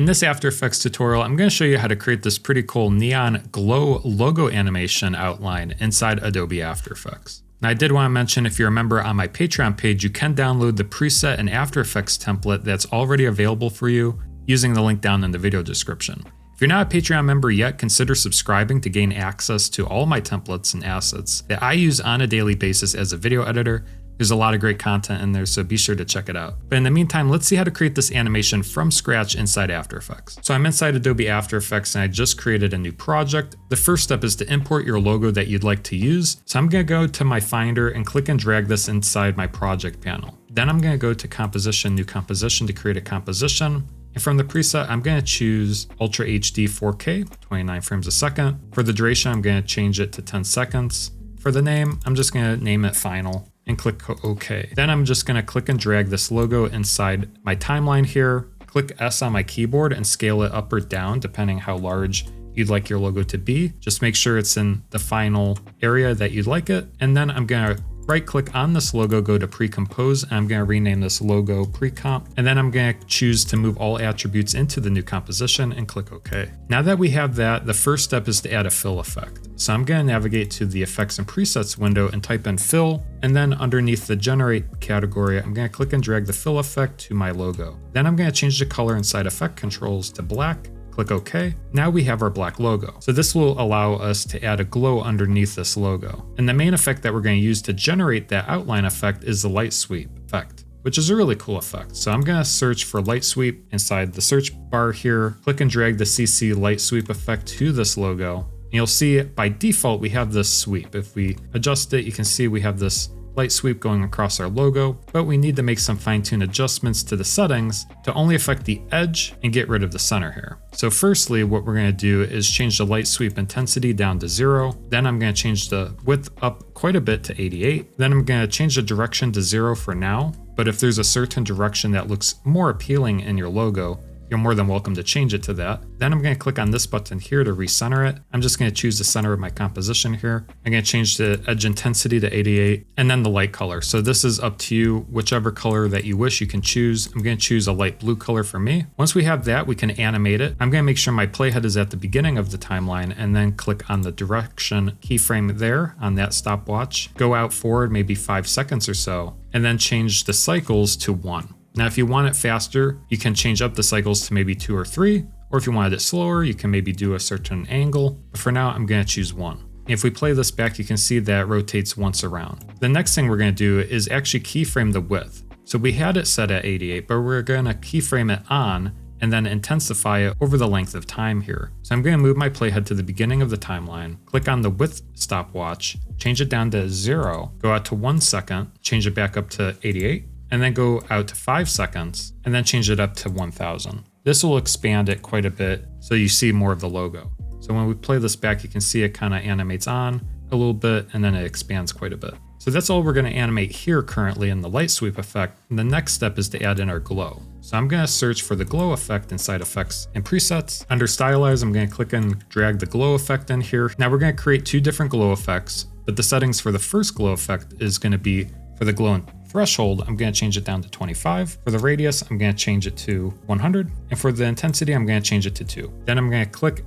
In this After Effects tutorial, I'm going to show you how to create this pretty cool neon glow logo animation outline inside Adobe After Effects. Now, I did want to mention, if you're a member on my Patreon page, you can download the preset and After Effects template that's already available for you using the link down in the video description. If you're not a Patreon member yet, consider subscribing to gain access to all my templates and assets that I use on a daily basis as a video editor. There's a lot of great content in there, so be sure to check it out. But in the meantime, let's see how to create this animation from scratch inside After Effects. So I'm inside Adobe After Effects and I just created a new project. The first step is to import your logo that you'd like to use. So I'm going to go to my Finder and click and drag this inside my project panel. Then I'm going to go to Composition, New Composition to create a composition. And from the preset, I'm going to choose Ultra HD 4K, 29 frames a second. For the duration, I'm going to change it to 10 seconds. For the name, I'm just going to name it Final and click OK. Then I'm just going to click and drag this logo inside my timeline here. Click S on my keyboard and scale it up or down depending how large you'd like your logo to be. Just make sure it's in the final area that you'd like it. And then I'm going to right click on this logo, go to pre-compose, and I'm going to rename this logo pre-comp. And then I'm going to choose to move all attributes into the new composition and click OK. Now that we have that, the first step is to add a fill effect. So I'm going to navigate to the effects and presets window and type in fill. And then underneath the generate category, I'm going to click and drag the fill effect to my logo. Then I'm going to change the color inside effect controls to black. Click OK. Now we have our black logo. So this will allow us to add a glow underneath this logo. And the main effect that we're going to use to generate that outline effect is the light sweep effect, which is a really cool effect. So I'm going to search for light sweep inside the search bar here, click and drag the CC light sweep effect to this logo. And you'll see by default, we have this sweep. If we adjust it, you can see we have this light sweep going across our logo, but we need to make some fine-tune adjustments to the settings to only affect the edge and get rid of the center here. So firstly, what we're going to do is change the light sweep intensity down to 0. Then I'm going to change the width up quite a bit to 88. Then I'm going to change the direction to 0 for now. But if there's a certain direction that looks more appealing in your logo, you're more than welcome to change it to that. Then I'm going to click on this button here to recenter it. I'm just going to choose the center of my composition here. I'm going to change the edge intensity to 88 and then the light color. So this is up to you, whichever color that you wish you can choose. I'm going to choose a light blue color for me. Once we have that, we can animate it. I'm going to make sure my playhead is at the beginning of the timeline and then click on the direction keyframe there on that stopwatch. Go out forward maybe 5 seconds or so and then change the cycles to 1. Now, if you want it faster, you can change up the cycles to maybe 2 or 3, or if you wanted it slower, you can maybe do a certain angle. But for now, I'm going to choose 1. If we play this back, you can see that it rotates once around. The next thing we're going to do is actually keyframe the width. So we had it set at 88, but we're going to keyframe it on and then intensify it over the length of time here. So I'm going to move my playhead to the beginning of the timeline, click on the width stopwatch, change it down to 0, go out to 1 second, change it back up to 88, and then go out to 5 seconds, and then change it up to 1000. This will expand it quite a bit so you see more of the logo. So when we play this back, you can see it kind of animates on a little bit, and then it expands quite a bit. So that's all we're going to animate here currently in the light sweep effect. And the next step is to add in our glow. So I'm going to search for the glow effect inside effects and presets. Under stylize, I'm going to click and drag the glow effect in here. Now we're going to create 2 different glow effects, but the settings for the first glow effect is going to be for the glow threshold, I'm going to change it down to 25. For the radius, I'm going to change it to 100. And for the intensity, I'm going to change it to 2. Then I'm going to click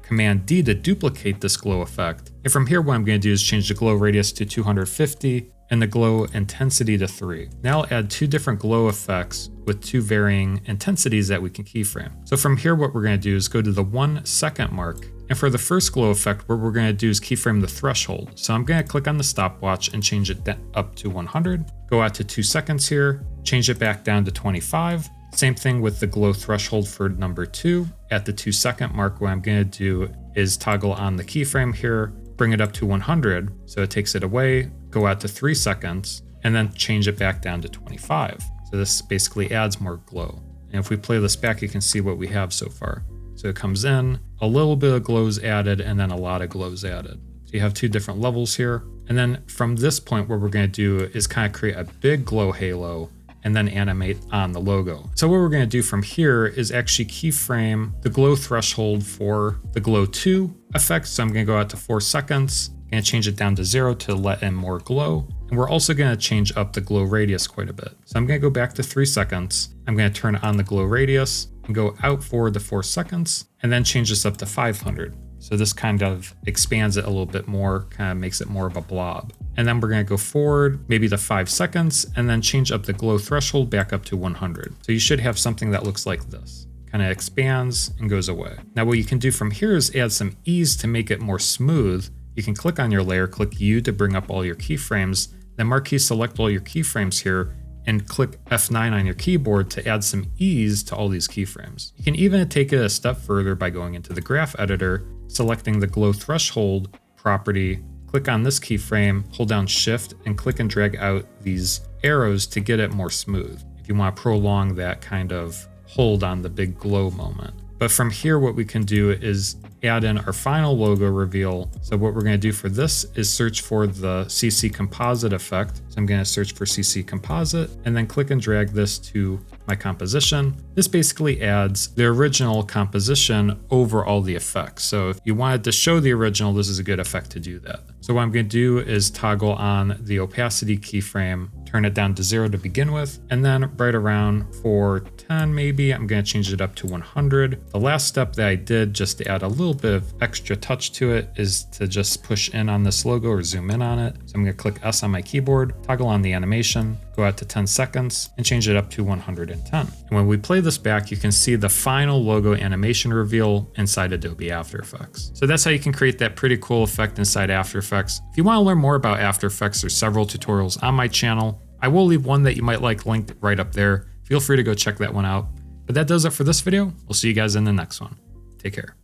Command D to duplicate this glow effect. And from here, what I'm going to do is change the glow radius to 250 and the glow intensity to 3. Now I'll add 2 different glow effects with 2 varying intensities that we can keyframe. So from here, what we're going to do is go to the 1 second mark. And for the first glow effect, what we're going to do is keyframe the threshold. So I'm going to click on the stopwatch and change it up to 100. Go out to 2 seconds here, change it back down to 25. Same thing with the glow threshold for number 2. At the 2 second mark, what I'm going to do is toggle on the keyframe here, bring it up to 100. So it takes it away, go out to 3 seconds, and then change it back down to 25. So this basically adds more glow. And if we play this back, you can see what we have so far. So it comes in, a little bit of glows added, and then a lot of glows added. So you have 2 different levels here. And then from this point, what we're going to do is kind of create a big glow halo and then animate on the logo. So what we're going to do from here is actually keyframe the glow threshold for the glow 2 effect. So I'm going to go out to 4 seconds, going to change it down to 0 to let in more glow. And we're also going to change up the glow radius quite a bit. So I'm going to go back to 3 seconds. I'm going to turn on the glow radius. and go out for the 4 seconds, and then change this up to 500. So this kind of expands it a little bit more, kind of makes it more of a blob. And then we're gonna go forward, maybe to 5 seconds, and then change up the glow threshold back up to 100. So you should have something that looks like this. Kind of expands and goes away. Now what you can do from here is add some ease to make it more smooth. You can click on your layer, click U to bring up all your keyframes, then marquee select all your keyframes here, and click F9 on your keyboard to add some ease to all these keyframes. You can even take it a step further by going into the graph editor, selecting the glow threshold property, click on this keyframe, hold down Shift, and click and drag out these arrows to get it more smooth, if you want to prolong that kind of hold on the big glow moment. But from here, what we can do is add in our final logo reveal. So what we're going to do for this is search for the CC composite effect. So I'm going to search for CC composite and then click and drag this to my composition. This basically adds the original composition over all the effects. So if you wanted to show the original, this is a good effect to do that. So what I'm going to do is toggle on the opacity keyframe, turn it down to 0 to begin with, and then right around for 10 maybe, I'm going to change it up to 100. The last step that I did just to add a little bit of extra touch to it is to just push in on this logo or zoom in on it. So I'm going to click S on my keyboard, toggle on the animation, go out to 10 seconds, and change it up to 110. And when we play this back, you can see the final logo animation reveal inside Adobe After Effects. So that's how you can create that pretty cool effect inside After Effects. If you want to learn more about After Effects, there's several tutorials on my channel. I will leave one that you might like linked right up there. Feel free to go check that one out. But that does it for this video. We'll see you guys in the next one. Take care.